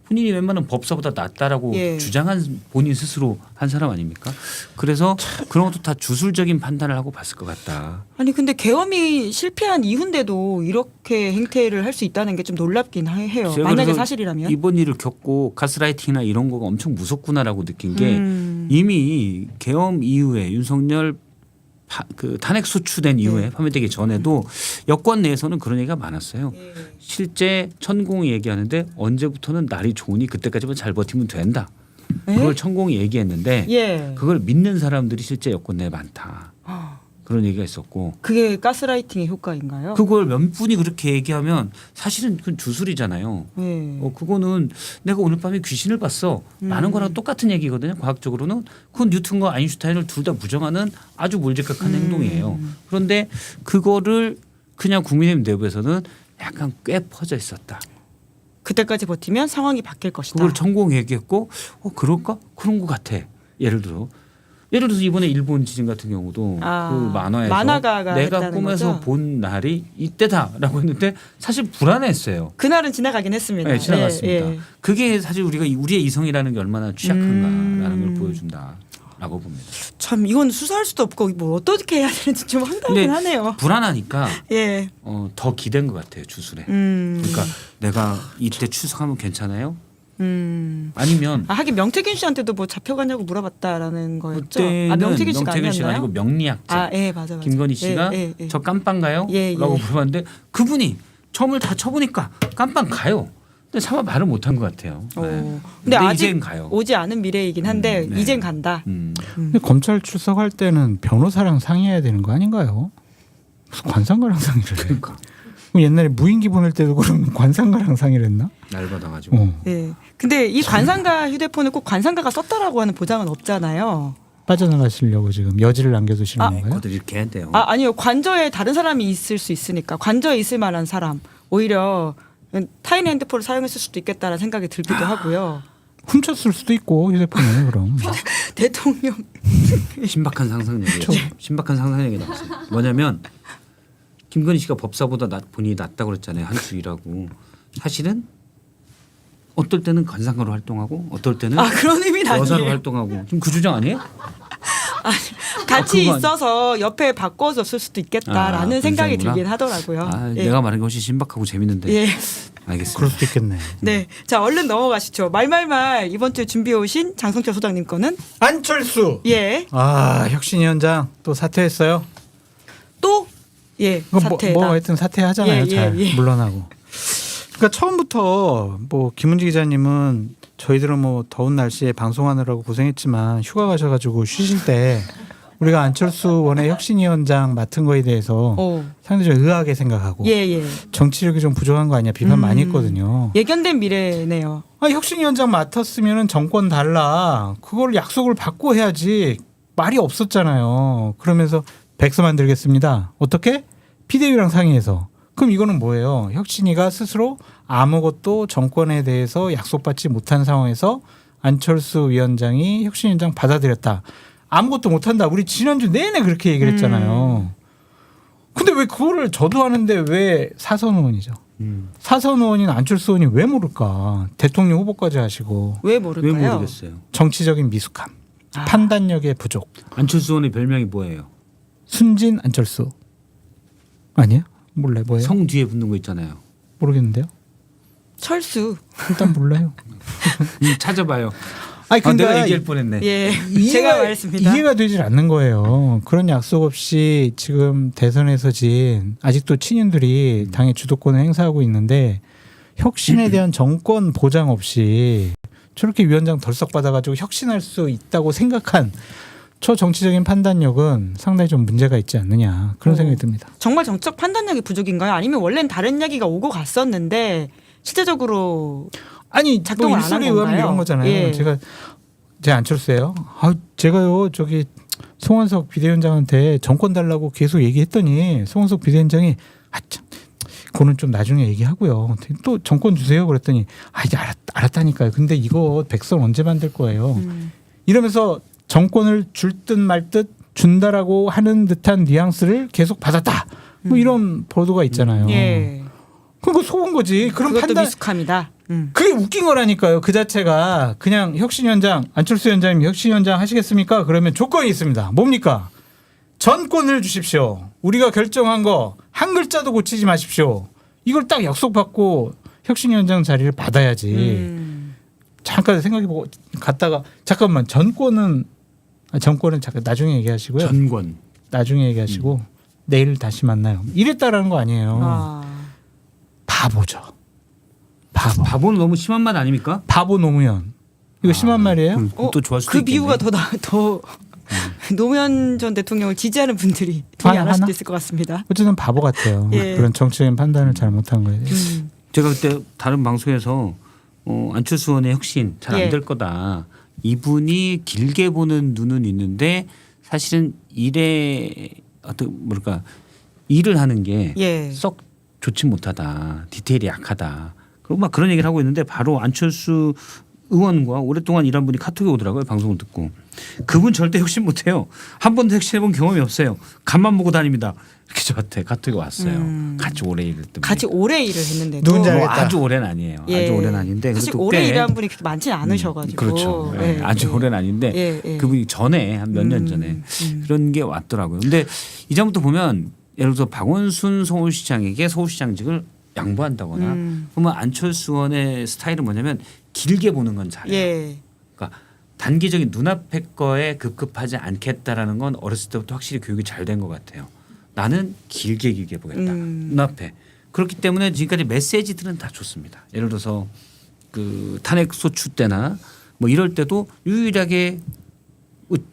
본인이 웬만한 법사보다 낫다라고 예. 주장한 본인 스스로 한 사람 아닙니까? 그래서 그런 것도 다 주술적인 판단을 하고 봤을 것 같다. 아니 근데 계엄이 실패한 이후인데도 이렇게 행태를 할 수 있다는 게 좀 놀랍긴 해요. 제가 만약에 그래서 사실이라면. 이번 일을 겪고 가스라이팅이나 이런 거가 엄청 무섭구나라고 느낀 게 이미 계엄 이후에 윤석열 그 탄핵 소추된 이후에 파면되기 전에도 여권 내에서는 그런 얘기가 많았어요. 실제 천공이 얘기하는데 언제부터는 날이 좋으니 그때까지만 잘 버티면 된다. 그걸 천공이 얘기했는데 예. 그걸 믿는 사람들이 실제 여권 내에 많다. 그런 얘기가 있었고 그게 가스라이팅의 효과인가요? 그걸 몇 분이 그렇게 얘기하면 사실은 그건 주술이잖아요. 네. 그거는 내가 오늘 밤에 귀신을 봤어. 라는 거랑 똑같은 얘기거든요. 과학적으로는. 그건 뉴턴과 아인슈타인을 둘 다 부정하는 아주 몰직각한 행동이에요. 그런데 그거를 그냥 국민의힘 내부에서는 약간 꽤 퍼져 있었다. 그때까지 버티면 상황이 바뀔 것이다. 그걸 전공 얘기했고 그럴까? 그런 것 같아. 예를 들어서 이번에 일본 지진 같은 경우도 그 만화에서 만화가가 내가 했다는 꿈에서 거죠? 본 날이 이때다라고 했는데 사실 불안했어요. 그날은 지나가긴 했습니다. 네, 지나갔습니다. 예, 예. 그게 사실 우리의 이성이라는 게 얼마나 취약한가라는 걸 보여준다라고 봅니다. 참 이건 수사할 수도 없고 뭐 어떻게 해야 되는지 좀 황당하긴 하네요. 불안하니까 예. 더 기댄 것 같아요 주술에. 그러니까 내가 이때 출석하면 괜찮아요? 아니면 하긴 명태균 씨한테도 뭐 잡혀가냐고 물어봤다라는 거였죠. 그때는 명태균 씨가 씨가 아니었나요? 아니고 명리학자 맞아. 김건희 씨가 저 깜빵가요? 라고 물어봤는데 그분이 처음을 다 쳐보니까 깜빵 가요. 근데 차마 말을 못한 것 같아요. 근데 아직 이젠 가요. 오지 않은 미래이긴 한데 네. 이젠 간다. 근데 검찰 출석할 때는 변호사랑 상의해야 되는 거 아닌가요? 무슨 관상가랑 상의를 해. 그러니까 그럼 옛날에 무인기 보낼 때도 그럼 관상가랑 상의를 했나? 날 받아가지고. 네. 근데 이 관상가 휴대폰을 꼭 관상가가 썼다라고 하는 보장은 없잖아요. 빠져나가시려고 지금 여지를 남겨두시는 건가요? 그것도 이렇게 해야 돼요. 아니요. 관저에 다른 사람이 있을 수 있으니까 관저에 있을 만한 사람 오히려 타인의 핸드폰을 사용했을 수도 있겠다라는 생각이 들기도 하고요. 훔쳤을 수도 있고 휴대폰을 그럼. 대통령 신박한 상상력이에요. 신박한 상상력이 나왔어요. 뭐냐면 김건희 씨가 법사보다 본인이 낫다고 그랬잖아요. 한수위라고. 사실은 어떨 때는 관상가로 활동하고 어떨 때는 그런 의미는 여사로 아니에요. 활동하고 지금 그 주장 아니에요? 같이 그건 있어서 옆에 바꿔줬을 수도 있겠다라는 생각이 그런 들긴 하더라고요. 예. 내가 말한 것이 신박하고 재밌는데. 예. 알겠습니다. 그럴 수도 있겠네. 네. 자, 얼른 넘어가시죠. 말말말 이번 주에 준비해 오신 장성철 소장님 거는 안철수. 예. 혁신위원장 또 사퇴했어요. 또 예. 사퇴다. 뭐 하여튼 사퇴하잖아요. 잘 물러나고. 그러니까 처음부터 뭐 김은지 기자님은 저희들은 뭐 더운 날씨에 방송하느라고 고생했지만 휴가 가셔가지고 쉬실 때 우리가 안철수 원내 혁신위원장 맡은 거에 대해서 상당히 좀 의아하게 생각하고 정치력이 좀 부족한 거 아니야 비판 많이 했거든요. 예견된 미래네요. 혁신위원장 맡았으면 정권 달라 그걸 약속을 받고 해야지 말이 없었잖아요. 그러면서 백서 만들겠습니다. 어떻게? 비대위랑 상의해서. 그럼 이거는 뭐예요? 혁신위가 스스로 아무것도 정권에 대해서 약속받지 못한 상황에서 안철수 위원장이 혁신위원장 받아들였다. 아무것도 못한다. 우리 지난주 내내 그렇게 얘기를 했잖아요. 근데 왜 그거를 저도 하는데 왜 사선 의원이죠? 사선 의원인 안철수 의원이 왜 모를까? 대통령 후보까지 하시고. 왜 모를까요? 왜 모르겠어요. 정치적인 미숙함. 판단력의 부족. 안철수 의원의 별명이 뭐예요? 순진 안철수. 아니에요? 몰라요. 뭐예요? 성 뒤에 붙는 거 있잖아요. 모르겠는데요. 철수. 일단 몰라요. 찾아봐요. 근데 내가 얘기할 뻔했네. 예. 제가 말했습니다. 이해가 되질 않는 거예요. 그런 약속 없이 지금 대선에서 진 아직도 친윤들이 당의 주도권을 행사하고 있는데 혁신에 대한 정권 보장 없이 저렇게 위원장 덜썩 받아가지고 혁신할 수 있다고 생각한 저 정치적인 판단력은 상당히 좀 문제가 있지 않느냐 그런 생각이 듭니다. 정말 정책 판단력이 부족인가요? 아니면 원래는 다른 이야기가 오고 갔었는데 실제적으로 작동을 안 한 일소리 의원 이런 거잖아요. 예. 제 안철수예요. 제가요 저기 송원석 비대위원장한테 정권 달라고 계속 얘기했더니 송원석 비대위원장이 참 그거는 좀 나중에 얘기하고요. 또 정권 주세요 그랬더니 이제 알았다니까요. 근데 이거 백선 언제 만들 거예요. 이러면서 정권을 줄 듯 말 듯 준다라고 하는 듯한 뉘앙스를 계속 받았다. 뭐 이런 보도가 있잖아요. 예. 그거 속은 거지. 그런 그것도 판단. 미숙함이다. 그게 웃긴 거라니까요. 그 자체가 그냥 혁신위원장 안철수 위원장님 혁신위원장 하시겠습니까? 그러면 조건이 있습니다. 뭡니까? 전권을 주십시오. 우리가 결정한 거 한 글자도 고치지 마십시오. 이걸 딱 약속받고 혁신위원장 자리를 받아야지. 잠깐 생각해보고 갔다가 잠깐만 정권은 잠깐 나중에 얘기하시고요. 전권. 나중에 얘기하시고 내일 다시 만나요. 이랬다라는 거 아니에요. 바보죠. 바보는 너무 심한 말 아닙니까? 바보 노무현. 이거 심한 말이에요? 또 좋아할 수도 그 있겠네. 비유가 더 노무현 전 대통령을 지지하는 분들이 동의 안 할 수도 있을 것 같습니다. 어쨌든 바보 같아요. 예. 그런 정치적인 판단을 잘못한 거예요. 제가 그때 다른 방송에서 안철수 의원의 혁신 잘 안 될 예. 거다. 이분이 길게 보는 눈은 있는데 사실은 일을 하는 게 썩 좋지 못하다. 디테일이 약하다. 그리고 막 그런 얘기를 하고 있는데 바로 안철수 의원과 오랫동안 일한 분이 카톡이 오더라고요. 방송을 듣고. 그분 절대 혁신 못해요. 한 번도 혁신해본 경험이 없어요. 간만 보고 다닙니다. 이렇게 저한테 카톡이 왔어요. 같이 오래 일했던 같이 분이. 오래 일을 했는데 누군지 알겠다. 아주 오래는 아니에요. 예. 아주 오래는 아닌데 사실 그래도 오래 꽤 일한 분이 그렇게 많지는 않으셔가지고 그렇죠. 예. 아주 오래는 아닌데 그분이 전에 한 몇 년 전에 그런 게 왔더라고요. 근데 이전부터 보면 예를 들어서 박원순 서울시장에게 서울시장직을 양보한다거나 그러면 안철수 의원의 스타일은 뭐냐면 길게 보는 건 잘해요. 예. 그러니까 단기적인 눈앞의 거에 급급하지 않겠다라는 건 어렸을 때부터 확실히 교육이 잘 된 것 같아요. 나는 길게 보겠다. 눈앞에. 그렇기 때문에 지금까지 메시지들은 다 좋습니다. 예를 들어서 그 탄핵 소추 때나 뭐 이럴 때도 유일하게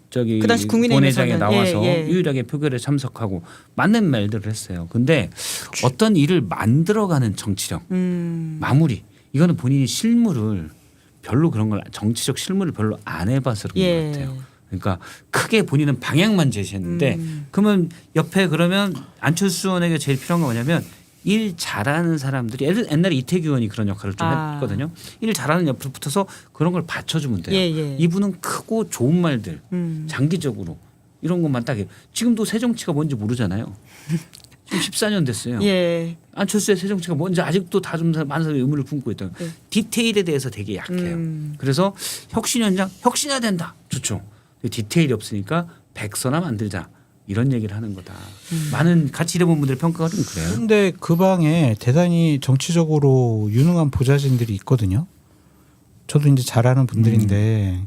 저기 그 당시 국민의힘에서는 본회의장에 나와서 유일하게 표결에 참석하고 맞는 말들을 했어요. 근데 어떤 일을 만들어가는 정치력, 마무리 이거는 본인이 실무를 별로 그런 걸 정치적 실무를 별로 안 해봐서 그런 것 같아요. 그러니까 크게 본인은 방향만 제시했는데 그러면 옆에 그러면 안철수 의원에게 제일 필요한 건 뭐냐면 일 잘하는 사람들이 옛날에 이태규 의원이 그런 역할을 좀 했거든요. 일 잘하는 옆에 붙어서 그런 걸 받쳐주면 돼요. 이분은 크고 좋은 말들 장기적으로 이런 것만 딱 해요. 지금도 새정치가 뭔지 모르잖아요. 지금 14년 됐어요. 안철수의 새정치가 뭔지 아직도 다 좀 많은 사람이 의문을 품고 있다. 디테일에 대해서 되게 약해요. 그래서 혁신위원장 혁신해야 된다. 좋죠. 디테일이 없으니까 백서나 만들자. 이런 얘기를 하는 거다. 많은 같이 일해본 분들의 평가가 좀 그래요. 그런데 그 방에 대단히 정치적으로 유능한 보좌진들이 있거든요. 저도 이제 잘 아는 분들인데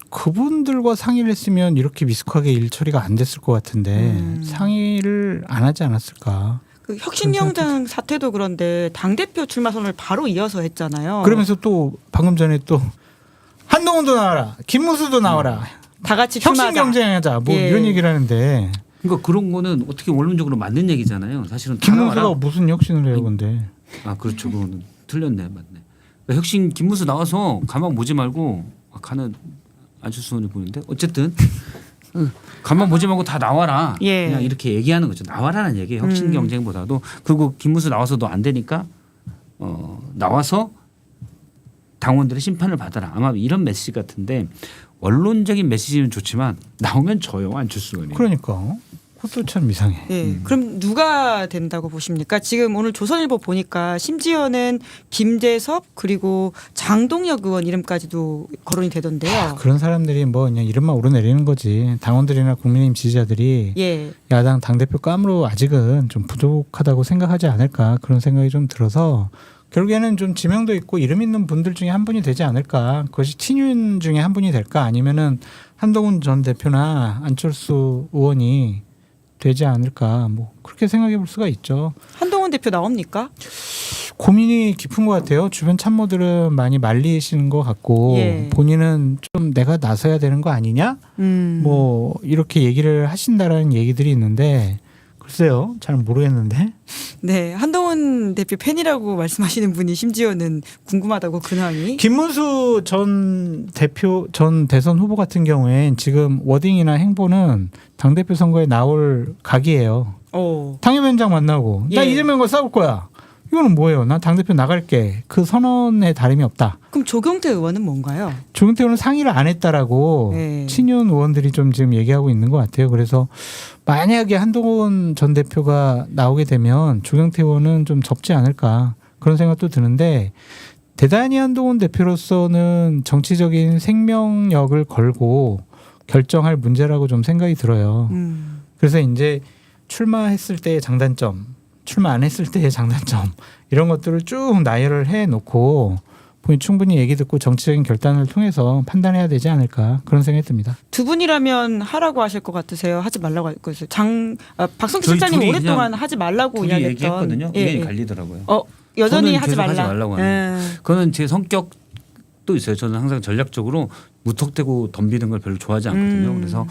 그분들과 상의를 했으면 이렇게 미숙하게 일 처리가 안 됐을 것 같은데 상의를 안 하지 않았을까. 그 혁신위원장 사태도 그런데 당대표 출마 선언을 바로 이어서 했잖아요. 그러면서 또 방금 전에 또 한동훈도 나와라. 김문수도 나와라. 다 같이 혁신 출마하자. 경쟁하자. 뭐 이런 얘기를 하는데. 그러니까 그런 거는 어떻게 원론적으로 맞는 얘기잖아요. 사실은 김문수가 무슨 혁신을 해요, 근데. 아 그렇죠. 그거는 틀렸네, 맞네. 그러니까 혁신 김문수 나와서 가만 보지 말고 가는 안철수 의원이 보는데 어쨌든 가만 보지 말고 다 나와라. 그냥 이렇게 얘기하는 거죠. 나와라는 얘기예요. 혁신 경쟁보다도. 그리고 김문수 나와서도 안 되니까 나와서 당원들의 심판을 받아라. 아마 이런 메시지 같은데 원론적인 메시지는 좋지만 나오면 져요 안철수 의원이. 그러니까 그것도 참 이상해. 그럼 누가 된다고 보십니까? 지금 오늘 조선일보 보니까 심지어는 김재섭 그리고 장동혁 의원 이름까지도 거론이 되던데요. 그런 사람들이 뭐 그냥 이름만 오르내리는 거지. 당원들이나 국민의힘 지지자들이 야당 당대표 깜으로 아직은 좀 부족하다고 생각하지 않을까 그런 생각이 좀 들어서 결국에는 좀 지명도 있고 이름 있는 분들 중에 한 분이 되지 않을까. 그것이 친윤 중에 한 분이 될까 아니면은 한동훈 전 대표나 안철수 의원이 되지 않을까. 뭐 그렇게 생각해 볼 수가 있죠. 한동훈 대표 나옵니까? 고민이 깊은 것 같아요. 주변 참모들은 많이 말리시는 것 같고 본인은 좀 내가 나서야 되는 거 아니냐? 뭐 이렇게 얘기를 하신다라는 얘기들이 있는데 글쎄요. 잘 모르겠는데. 네. 한동훈 대표 팬이라고 말씀하시는 분이 심지어는 궁금하다고 근황이. 김문수 전 대표 전 대선 후보 같은 경우엔 지금 워딩이나 행보는 당대표 선거에 나올 각이에요. 당협위원장 만나고 나 이재명과 싸울 거야. 이거는 뭐예요? 난 당대표 나갈게. 그 선언에 다름이 없다. 그럼 조경태 의원은 뭔가요? 조경태 의원은 상의를 안 했다라고 친윤 의원들이 좀 지금 얘기하고 있는 것 같아요. 그래서 만약에 한동훈 전 대표가 나오게 되면 조경태 의원은 좀 접지 않을까 그런 생각도 드는데 대단히 한동훈 대표로서는 정치적인 생명력을 걸고 결정할 문제라고 좀 생각이 들어요. 그래서 이제 출마했을 때의 장단점 출마 안 했을 때의 장단점 이런 것들을 쭉 나열을 해놓고 본인 충분히 얘기 듣고 정치적인 결단을 통해서 판단해야 되지 않을까 그런 생각이 듭니다. 두 분이라면 하라고 하실 것 같으세요? 하지 말라고 할 거예요. 박성기 실장님 오랫동안 하지 말라고 이야기했던. 얘기했거든요. 의견이 갈리더라고요. 여전히 하지 말라고 하는. 그거는 제 성격도 있어요. 저는 항상 전략적으로 무턱대고 덤비는 걸 별로 좋아하지 않거든요. 그래서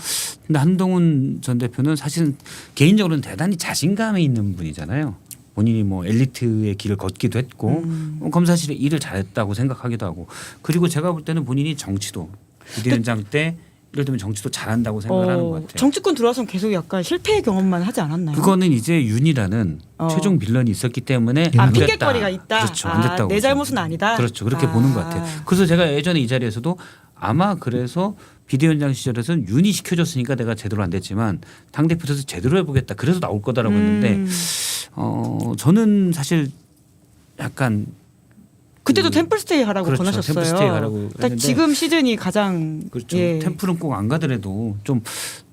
근데 한동훈 전 대표는 사실은 개인적으로는 대단히 자신감이 있는 분이잖아요. 본인이 뭐 엘리트의 길을 걷기도 했고 검사실에 일을 잘했다고 생각하기도 하고 그리고 제가 볼 때는 본인이 정치도 비대위원장 때 예를 들면 정치도 잘한다고 생각을 하는 것 같아요. 정치권 들어와서는 계속 약간 실패의 경험만 하지 않았나요? 그거는 이제 윤이라는 최종 빌런이 있었기 때문에 핑계거리가 있다. 그렇죠. 안 됐다고. 내 잘못은 아니다. 그렇죠. 그렇게 보는 것 같아요. 그래서 제가 예전에 이 자리에서도 아마 그래서 비대위원장 시절에서는 윤이 시켜줬으니까 내가 제대로 안 됐지만 당대표에서 제대로 해보겠다. 그래서 나올 거다라고 했는데 저는 사실 약간 그때도 템플스테이 하라고 그렇죠. 권하셨어요. 템플스테이 하라고 딱 지금 시즌이 가장 그렇죠. 템플은 꼭 안 가더라도 좀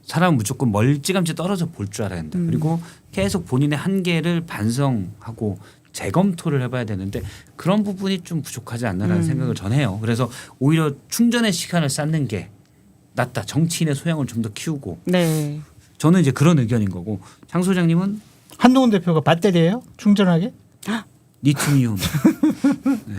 사람은 무조건 멀찌감치 떨어져 볼 줄 알아야 된다. 그리고 계속 본인의 한계를 반성하고 재검토를 해봐야 되는데 그런 부분이 좀 부족하지 않나라는 생각을 전 해요. 그래서 오히려 충전의 시간을 쌓는 게 낫다. 정치인의 소양을 좀 더 키우고. 네. 저는 이제 그런 의견인 거고 장 소장님은 한동훈 대표가 배터리예요? 충전하게? 리튬이온. 네.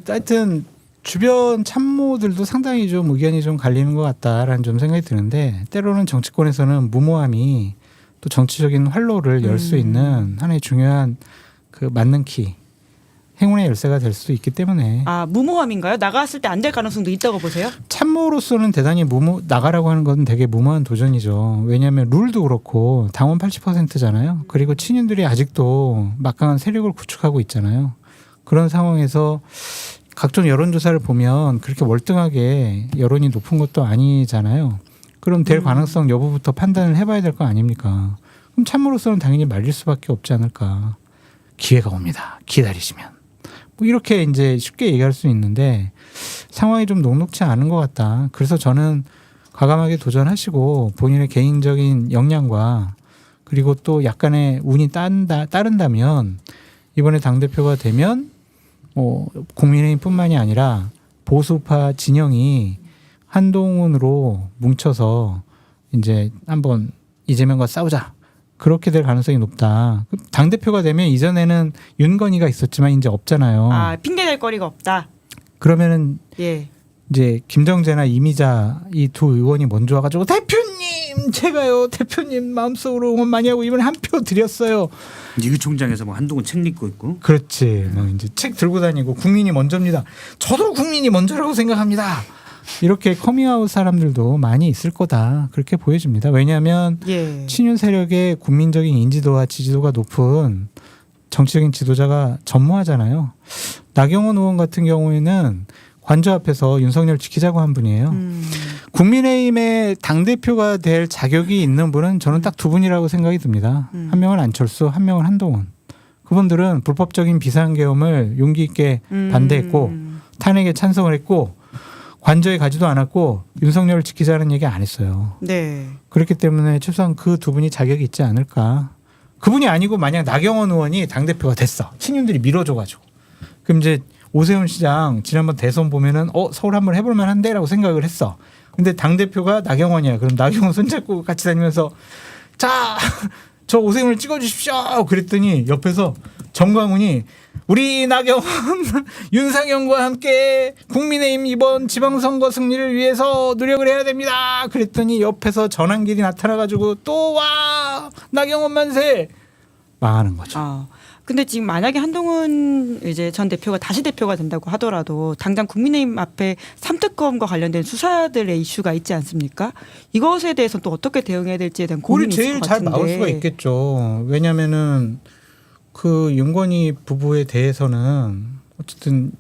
하여튼 주변 참모들도 상당히 좀 의견이 좀 갈리는 것 같다라는 좀 생각이 드는데 때로는 정치권에서는 무모함이 또 정치적인 활로를 열 수 있는 하나의 중요한 그 맞는 키, 행운의 열쇠가 될 수도 있기 때문에 무모함인가요? 나갔을 때 안 될 가능성도 있다고 보세요? 참모로서는 대단히 나가라고 하는 건 되게 무모한 도전이죠. 왜냐하면 룰도 그렇고 당원 80%잖아요. 그리고 친윤들이 아직도 막강한 세력을 구축하고 있잖아요. 그런 상황에서 각종 여론조사를 보면 그렇게 월등하게 여론이 높은 것도 아니잖아요. 그럼 될 가능성 여부부터 판단을 해봐야 될 거 아닙니까? 그럼 참모로서는 당연히 말릴 수밖에 없지 않을까. 기회가 옵니다. 기다리시면. 뭐 이렇게 이제 쉽게 얘기할 수 있는데 상황이 좀 녹록치 않은 것 같다. 그래서 저는 과감하게 도전하시고 본인의 개인적인 역량과 그리고 또 약간의 운이 따른다면 이번에 당대표가 되면 국민의힘뿐만이 아니라 보수파 진영이 한동훈으로 뭉쳐서 이제 한번 이재명과 싸우자. 그렇게 될 가능성이 높다. 당대표가 되면 이전에는 윤건희가 있었지만 이제 없잖아요. 핑계 댈 거리가 없다. 그러면은 예. 이제 김정재나 이미자 이 두 의원이 먼저 와가지고 대표님 제가요 대표님 마음속으로 응원 많이 하고 이번에 한 표 드렸어요. 유총장에서 뭐 한동훈 책 읽고 있고. 그렇지. 막 이제 책 들고 다니고 국민이 먼저입니다. 저도 국민이 먼저라고 생각합니다. 이렇게 커밍아웃 사람들도 많이 있을 거다. 그렇게 보여집니다. 왜냐하면 친윤 세력의 국민적인 인지도와 지지도가 높은 정치적인 지도자가 전무하잖아요. 나경원 의원 같은 경우에는 관저 앞에서 윤석열 지키자고 한 분이에요. 국민의힘의 당대표가 될 자격이 있는 분은 저는 딱 두 분이라고 생각이 듭니다. 한 명은 안철수, 한 명은 한동훈. 그분들은 불법적인 비상계엄을 용기 있게 반대했고 탄핵에 찬성을 했고 관저에 가지도 않았고 윤석열을 지키자는 얘기 안 했어요. 네. 그렇기 때문에 최소한 그 두 분이 자격이 있지 않을까. 그분이 아니고 만약 나경원 의원이 당대표가 됐어. 친윤들이 밀어줘가지고. 그럼 이제 오세훈 시장 지난번 대선 보면은 서울 한번 해볼 만한데라고 생각을 했어. 근데 당대표가 나경원이야. 그럼 나경원 손잡고 같이 다니면서 자, 저 오세훈을 찍어주십시오. 그랬더니 옆에서 정광훈이 우리 나경원 윤상현과 함께 국민의힘 이번 지방선거 승리를 위해서 노력을 해야 됩니다. 그랬더니 옆에서 전환길이 나타나가지고 또 와 나경원 만세 망하는 거죠. 근데 지금 만약에 한동훈 이제 전 대표가 다시 대표가 된다고 하더라도 당장 국민의힘 앞에 3특검과 관련된 수사들의 이슈가 있지 않습니까? 이것에 대해서 또 어떻게 대응해야 될지에 대한 고민이 있을 것 같은데. 제일 잘 막을 수가 있겠죠. 왜냐하면은 그 윤건희 부부에 대해서는 어쨌든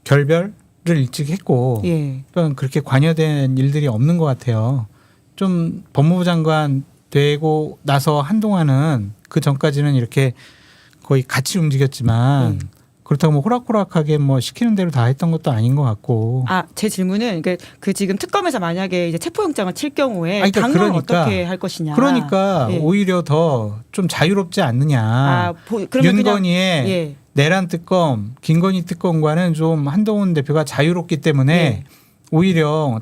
결별을 일찍 했고 그러니까 그렇게 관여된 일들이 없는 것 같아요. 좀 법무부 장관 되고 나서 한동안은 그 전까지는 이렇게 거의 같이 움직였지만 그렇다고 뭐 호락호락하게 뭐 시키는 대로 다 했던 것도 아닌 것 같고. 제 질문은 그 지금 특검에서 만약에 이제 체포영장을 칠 경우에 당은 어떻게 할 것이냐. 그러니까 오히려 더 좀 자유롭지 않느냐. 윤건희의 내란 특검, 김건희 특검과는 좀 한동훈 대표가 자유롭기 때문에 오히려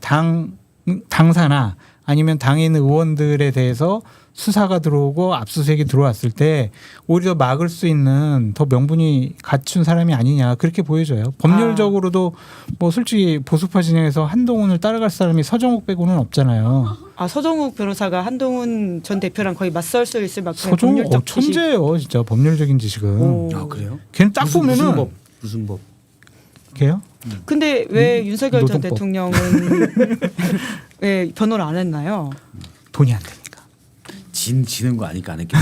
당사나 아니면 당에 있는 의원들에 대해서 수사가 들어오고 압수수색이 들어왔을 때 오히려 막을 수 있는 더 명분이 갖춘 사람이 아니냐 그렇게 보여져요. 법률적으로도 뭐 솔직히 보수파 진영에서 한동훈을 따라갈 사람이 서정욱 빼고는 없잖아요. 서정욱 변호사가 한동훈 전 대표랑 거의 맞설 수 있을 만큼 서정욱 천재예요, 진짜 법률적인 지식은. 그래요? 걔는 딱 보면은 무슨 법? 걔요? 근데 왜 윤석열 전 노동법. 대통령은 왜 변호를 안 했나요? 돈이 안 되니까. 지는 거 아니까 안 했겠죠.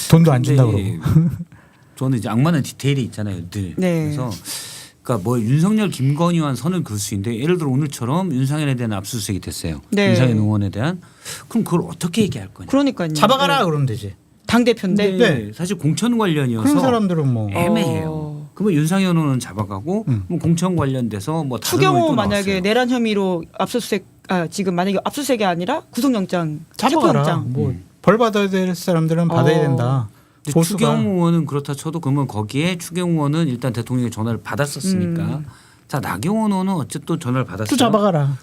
돈도 안 준다 그러고. 저는 이제 악마는 디테일이 있잖아요, 늘. 그래서 그러니까 뭐 윤석열, 김건희와는 선을 그을 수 있는데 예를 들어 오늘처럼 윤상현에 대한 압수수색이 됐어요. 윤상현 의원에 대한 그럼 그걸 어떻게 얘기할 거냐? 그러니까요. 잡아가라 그러면 되지. 당 대표인데. 사실 공천 관련이어서 그런 사람들은 뭐 애매해요. 그러면 윤상현 의원은 잡아가고 뭐 공천 관련돼서 뭐 다른 추경호 만약에 나왔어요. 내란 혐의로 압수수색 지금 만약에 압수수색이 아니라 구속영장, 잡아가라. 체포영장. 뭐 벌 받아야 될 사람들은 받아야 된다. 보수가. 추경호 의원은 그렇다 쳐도 그러면 거기에 추경호 의원은 일단 대통령의 전화를 받았었으니까 자 나경원 의원은 어쨌든 전화를 받았어요. 또 잡아가라.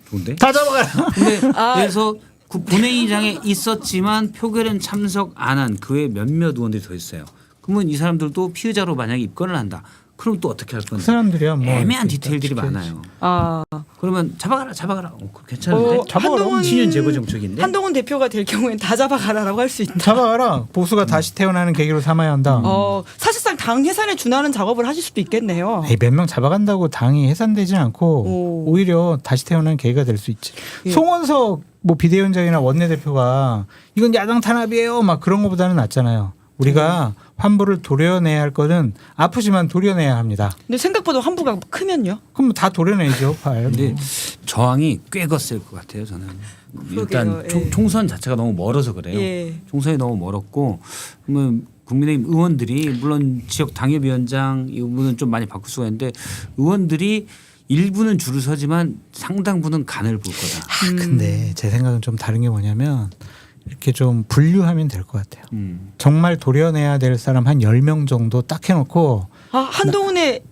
좋은데? 다 잡아가라. 근데 그래서 본회의장에 있었지만 표결엔 참석 안 한 그 외 몇몇 의원들이 더 있어요. 그러면 이 사람들도 피의자로 만약에 입건을 한다. 그럼 또 어떻게 할 그 건데? 사람들이야 뭐 애매한 디테일들이 많아요. 그러면 잡아가라. 그거 괜찮은데? 한동훈 친윤 제보 정책인데. 한동훈 대표가 될 경우엔 다 잡아가라라고 할 수 있다. 잡아가라. 보수가 다시 태어나는 계기로 삼아야 한다. 사실상 당 해산에 준하는 작업을 하실 수도 있겠네요. 몇 명 잡아간다고 당이 해산되지 않고 오히려 다시 태어나는 계기가 될 수 있지. 예. 송원석 뭐 비대위원장이나 원내대표가 이건 야당 탄압이에요. 막 그런 것보다는 낫잖아요. 우리가 환부를 도려내야 할 거는 아프지만 도려내야 합니다. 근데 생각보다 환부가 크면요? 그럼 다 도려내죠. 근데 저항이 꽤 컸을 것 같아요. 저는 일단 그러게요. 총선 자체가 너무 멀어서 그래요. 예. 총선이 너무 멀었고 그러면 국민의힘 의원들이 물론 지역 당협위원장 이 부분은 좀 많이 바꿀 수가 있는데 의원들이 일부는 줄을 서지만 상당부는 간을 볼 거다. 근데 제 생각은 좀 다른 게 뭐냐면 이렇게 좀 분류하면 될 것 같아요. 정말 도려내야 될 사람 한 10명 정도 딱 해놓고 한동훈에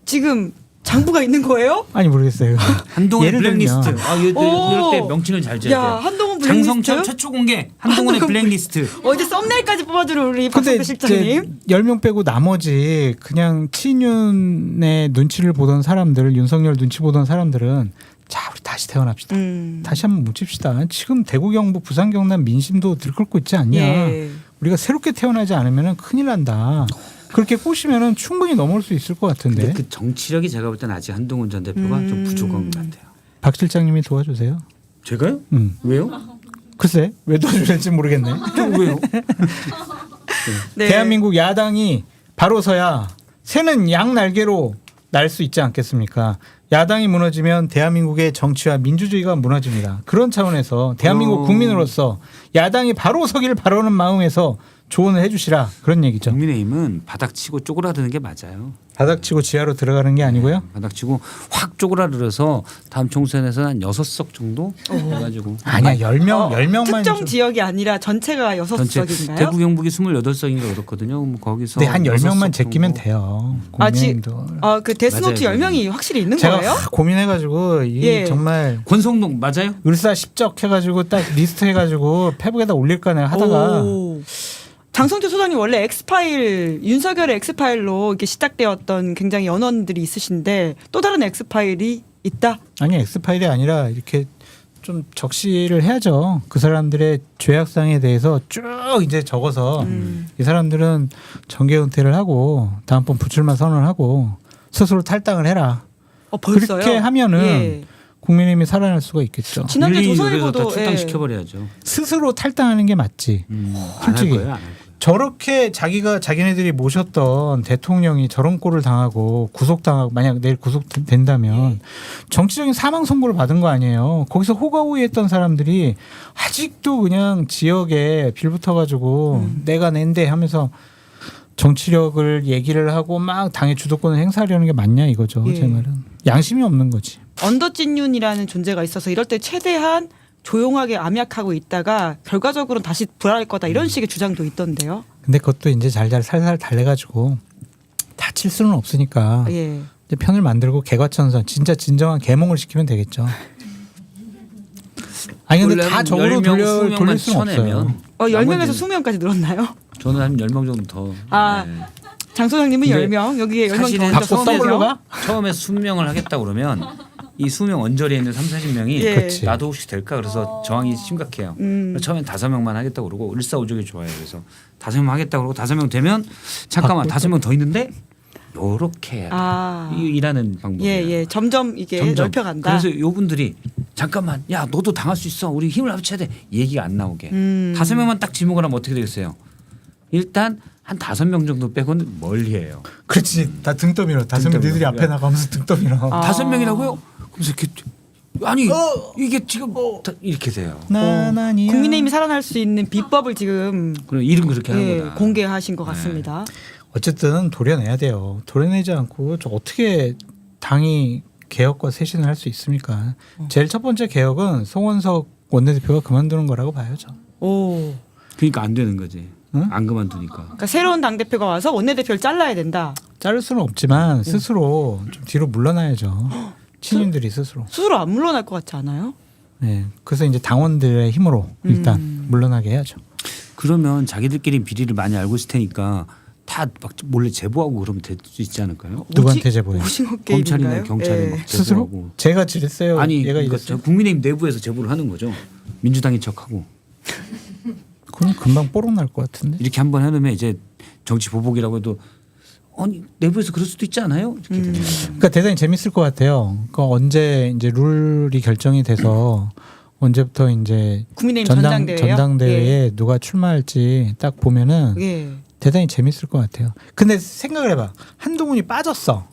지금 장부가 있는 거예요? 아니 모르겠어요. 한동훈 예를 블랙리스트. 들면 이럴 때 명칭을 잘 지어야 돼요. 한동훈 블랙리스트. 장성철 최초 공개 한동훈의 블랙리스트. 어제 썸네일까지 뽑아주는 우리 근데 박성배 실장님. 10명 빼고 나머지 그냥 친윤의 눈치를 보던 사람들, 윤석열 눈치 보던 사람들은 자 우리 다시 태어납시다. 다시 한번 묻힙시다. 지금 대구 경북 부산 경남 민심도 들끓고 있지 않냐. 예. 우리가 새롭게 태어나지 않으면 큰일 난다. 그렇게 꼬시면 충분히 넘어올 수 있을 것 같은데. 근데 그 정치력이 제가 볼 때는 아직 한동훈 전 대표가 좀 부족한 것 같아요. 박 실장님이 도와주세요. 제가요? 왜요? 글쎄 왜 도와줄지 모르겠네. 왜요? 네. 대한민국 야당이 바로 서야 새는 양 날개로 날 수 있지 않겠습니까? 야당이 무너지면 대한민국의 정치와 민주주의가 무너집니다. 그런 차원에서 대한민국 국민으로서 야당이 바로 서기를 바라는 마음에서 조언을 해 주시라 그런 얘기죠. 국민의힘은 바닥치고 쪼그라드는 게 맞아요. 바닥치고 지하로 들어가는 게 아니고요. 바닥치고 확 쪼그라들어서 다음 총선에서 한 6석 정도 해가지고 아니야 10명만 특정 지역이 아니라 전체가 전체 6석인가요? 대구 경북이 28석인가 그렇거든요. 뭐 거기서 네, 한 10명만 6석 제끼면 정도. 돼요. 국민의힘도. 그 데스노트 맞아요. 10명이 확실히 있는 제가 거예요? 고민해가지고 이게 예. 정말 권성동 맞아요? 을사십적 해가지고 딱 리스트 해가지고 페북에다 올릴까 내가 하다가 장성철 소장님 원래 엑스파일 윤석열의 엑스파일로 이렇게 시작되었던 굉장히 연원들이 있으신데 또 다른 엑스파일이 있다? 아니 엑스파일이 아니라 이렇게 좀 적시를 해야죠. 그 사람들의 죄악상에 대해서 쭉 이제 적어서 이 사람들은 정계 은퇴를 하고 다음번 불출마 선언을 하고 스스로 탈당을 해라. 벌써요? 그렇게 하면은 예. 국민의힘이 살아날 수가 있겠죠. 지난주에 다 조선일보도 출당시켜버려야죠. 스스로 탈당하는 게 맞지. 안할 솔직히. 거예요, 안 할 거예요. 저렇게 자기네들이 모셨던 대통령이 저런 꼴을 당하고 구속당하고 만약 내일 구속된다면 정치적인 사망 선고를 받은 거 아니에요. 거기서 호가호위했던 사람들이 아직도 그냥 지역에 빌붙어가지고 내가 낸데 하면서 정치력을 얘기를 하고 막 당의 주도권을 행사하려는 게 맞냐 이거죠. 예. 제 말은. 양심이 없는 거지. 언더찐윤이라는 존재가 있어서 이럴 때 최대한 조용하게 암약하고 있다가 결과적으로는 다시 불화할 거다 이런 식의 주장도 있던데요. 근데 그것도 이제 잘잘 살살 달래가지고 다칠 수는 없으니까 예. 이제 편을 만들고 개과천선 진짜 진정한 개몽을 시키면 되겠죠. 아니 근데 다 적으로 10명, 돌릴 20명만 수는 없어요. 10명에서 20명까지 늘었나요? 저는 한 10명 정도 더. 네. 장 소장님은 근데 10명, 여기에 10명 더 사실은 받고 얹어서 더블로 3명. 가? 처음에 20명을 하겠다 그러면 이 20명 언저리에 있는 30-40명이 예. 그치. 나도 혹시 될까 그래서 저항이 심각해요. 처음엔 5명만 하겠다 그러고 을사오적이 좋아요. 그래서 5명 하겠다 그러고 5명 되면 잠깐만 5명 더 있는데 요렇게 해야 돼. 일하는 방법이에요. 예. 점점 이게 넓혀간다. 그래서 요분들이 잠깐만 야 너도 당할 수 있어. 우리 힘을 합쳐야 돼. 얘기가 안 나오게. 5명만 딱 지목을 하면 어떻게 되겠어요? 일단 한 5명 정도 빼고는 멀리해요. 그렇지. 다 등 떠밀어. 5명 니들이 앞에 나가면서 등 떠밀어. 5명이라고요? 그래서 이렇게 아니 이게 지금 이렇게 돼요. 나나니야. 국민의힘이 살아날 수 있는 비법을 지금 그럼 이름 그렇게 하는 거다. 공개하신 것 같습니다. 어쨌든 도려내야 돼요. 도려내지 않고 저 어떻게 당이 개혁과 쇄신을 할 수 있습니까? 제일 첫 번째 개혁은 송원석 원내대표가 그만두는 거라고 봐야죠. 오. 그러니까 안 되는 거지. 응? 안 그만두니까. 그러니까 새로운 당 대표가 와서 원내대표를 잘라야 된다. 자를 수는 없지만 스스로 좀 뒤로 물러나야죠. 친윤들이 스스로. 스스로 안 물러날 것 같지 않아요? 네. 그래서 이제 당원들의 힘으로 일단 물러나게 해야죠. 그러면 자기들끼리 비리를 많이 알고 있을 테니까 다 막 몰래 제보하고 그러면 될 수 있지 않을까요? 누구한테 제보해요? 오징어 게임인가요? 검찰이나 경찰에 예. 막 스스로? 제보하고. 제가 지랬어요. 아니 얘가 그러니까 이랬어요. 국민의힘 내부에서 제보를 하는 거죠. 민주당인 척하고 그럼 금방 뽀록 날 것 같은데. 이렇게 한번 해놓으면 이제 정치 보복이라고 해도 아니 내부에서 그럴 수도 있지 않아요? 이렇게 되는 거죠. 그러니까 대단히 재밌을 것 같아요. 그러니까 언제 이제 룰이 결정이 돼서 언제부터 이제 국민의힘 전당대회요? 전당대회에 누가 출마할지 딱 보면은 예. 대단히 재밌을 것 같아요. 근데 생각을 해봐. 한동훈이 빠졌어.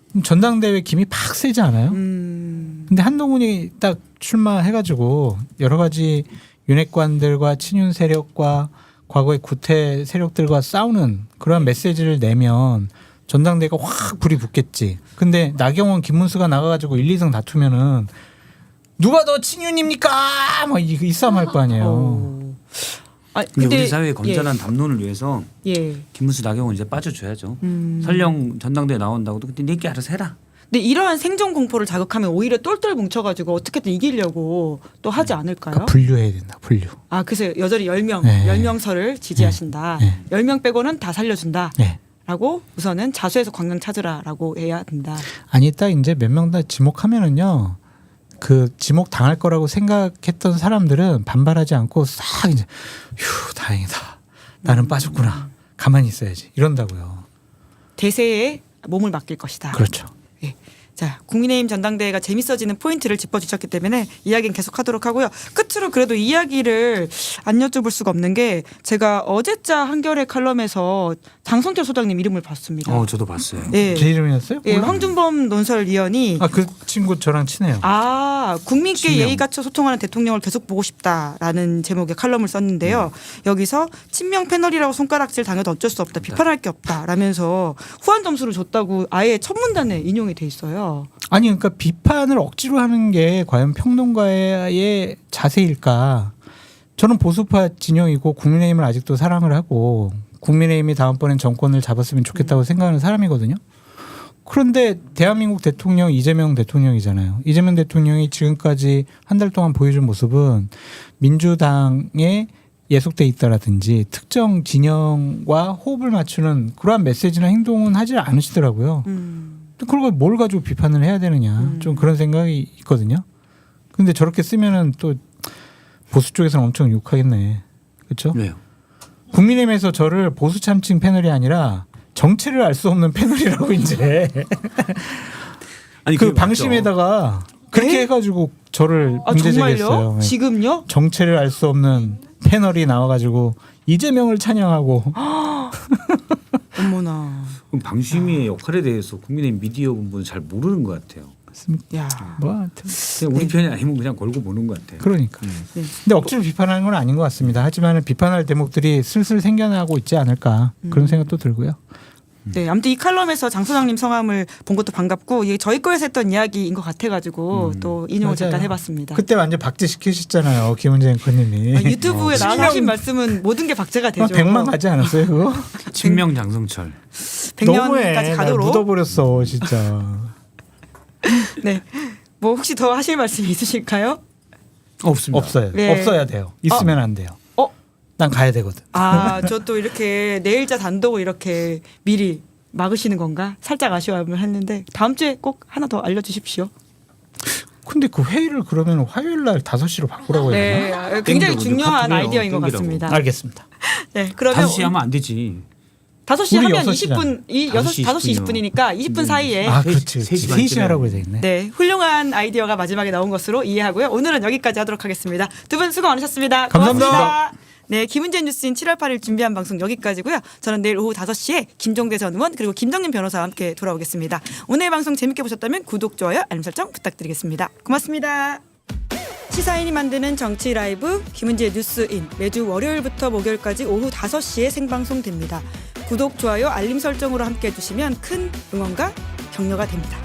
그럼 전당대회 김이 팍 세지 않아요? 근데 한동훈이 딱 출마해가지고 여러 가지 윤핵관들과 친윤 세력과 과거의 구태 세력들과 싸우는 그런 메시지를 내면 전당대회가 확 불이 붙겠지. 근데 나경원, 김문수가 나가가지고 1, 2등 다투면은 누가 더 친윤입니까? 막 이 싸움 할 거 아니에요. 아, 근데 우리 사회의 건전한 담론을 위해서 예. 김문수, 나경원 이제 빠져줘야죠. 설령 전당대회 나온다고도 그때 내게 알아서 해라. 근데 이러한 생존 공포를 자극하면 오히려 똘똘 뭉쳐가지고 어떻게든 이기려고 또 하지 않을까요? 그러니까 분류해야 된다. 분류. 아 그래서 여전히 10명, 네. 10명서를 지지하신다. 네. 10명 빼고는 다 살려준다. 네. 라고 우선은 자수해서 관광 찾으라라고 해야 된다. 아니 딱 이제 몇 명 다 지목하면은요. 그 지목 당할 거라고 생각했던 사람들은 반발하지 않고 싹 이제 휴 다행이다. 나는 빠졌구나. 가만히 있어야지. 이런다고요. 대세에 몸을 맡길 것이다. 그렇죠. 예. 자, 국민의힘 전당대회가 재밌어지는 포인트를 짚어주셨기 때문에 이야기는 계속하도록 하고요. 끝으로 그래도 이야기를 안 여쭤볼 수가 없는 게 제가 어제자 한겨레 칼럼에서 장성철 소장님 이름을 봤습니다. 저도 봤어요. 예. 제 이름이었어요? 예, 황준범 논설위원이 그 친구 저랑 친해요. 국민께 친명. 예의 갖춰 소통하는 대통령을 계속 보고 싶다라는 제목의 칼럼을 썼는데요. 여기서 친명 패널이라고 손가락질 당해도 어쩔 수 없다. 비판할 게 없다라면서 후한 점수를 줬다고 아예 첫 문단에 인용이 돼 있어요. 아니 그러니까 비판을 억지로 하는 게 과연 평론가의 자세일까? 저는 보수파 진영이고 국민의힘을 아직도 사랑을 하고 국민의힘이 다음번엔 정권을 잡았으면 좋겠다고 생각하는 사람이거든요. 그런데 대한민국 대통령 이재명 대통령이잖아요. 이재명 대통령이 지금까지 한 달 동안 보여준 모습은 민주당에 예속돼 있다라든지 특정 진영과 호흡을 맞추는 그러한 메시지나 행동은 하지 않으시더라고요. 그걸 뭘 가지고 비판을 해야 되느냐 좀 그런 생각이 있거든요. 근데 저렇게 쓰면은 또 보수 쪽에서는 엄청 욕하겠네. 그렇죠? 왜요? 국민의힘에서 저를 보수 참칭 패널이 아니라 정체를 알 수 없는 패널이라고 이제 아니 그 방심에다가 그렇게 네? 해가지고 저를 아 문제 정말요? 제기했어요. 네. 지금요? 정체를 알 수 없는 패널이 나와가지고 이재명을 찬양하고 어머나. 그럼 방심의 역할에 대해서 국민의힘 미디어 본부는 잘 모르는 것 같아요. 야. 뭐 하여튼 그냥 우리 편이 아니면 그냥 걸고 보는 것 같아요. 그러니까. 네. 근데 억지로 비판하는 건 아닌 것 같습니다. 하지만 비판할 대목들이 슬슬 생겨나고 있지 않을까 그런 생각도 들고요. 네, 아무튼 이 칼럼에서 장 소장님 성함을 본 것도 반갑고 이게 저희 거에서 했던 이야기인 것 같아가지고 또 인용을 맞아요. 잠깐 해봤습니다. 그때 완전 박제시키셨잖아요. 김은재 앵커님이. 유튜브에 나와서 하신 말씀은 모든 게 박제가 되죠. 100만 가지 않았어요 그거? 친명 장성철. 100년까지 날 가도록. 묻어버렸어 진짜. 네, 뭐 혹시 더 하실 말씀이 있으실까요? 없습니다. 없어요. 네. 없어야 돼요. 있으면 안 돼요. 난 가야 되거든. 저 또 이렇게 내일자 단독을 이렇게 미리 막으시는 건가? 살짝 아쉬워하면 했는데 다음 주에 꼭 하나 더 알려주십시오. 근데 그 회의를 그러면 화요일 날 5시로 바꾸라고 해야 되나? 네, 굉장히 땡기라고, 중요한 카톡해요. 아이디어인 것 땡기라고. 같습니다. 알겠습니다. 네, 그러면 5시 하면 안 되지. 5시 우리 하면 6시 잖아. 20분, 5시 20분이니까 20분 사이에 아 그렇지. 3시 하라고 해야 되겠네. 네, 훌륭한 아이디어가 마지막에 나온 것으로 이해하고요. 오늘은 여기까지 하도록 하겠습니다. 두 분 수고 많으셨습니다. 감사합니다. 고맙습니다. 네, 김은재 뉴스인 7월 8일 준비한 방송 여기까지고요. 저는 내일 오후 5시에 김종대 전 의원 그리고 김정민 변호사와 함께 돌아오겠습니다. 오늘 방송 재밌게 보셨다면 구독, 좋아요, 알림 설정 부탁드리겠습니다. 고맙습니다. 시사인이 만드는 정치 라이브 김은재 뉴스인 매주 월요일부터 목요일까지 오후 5시에 생방송됩니다. 구독, 좋아요, 알림 설정으로 함께해 주시면 큰 응원과 격려가 됩니다.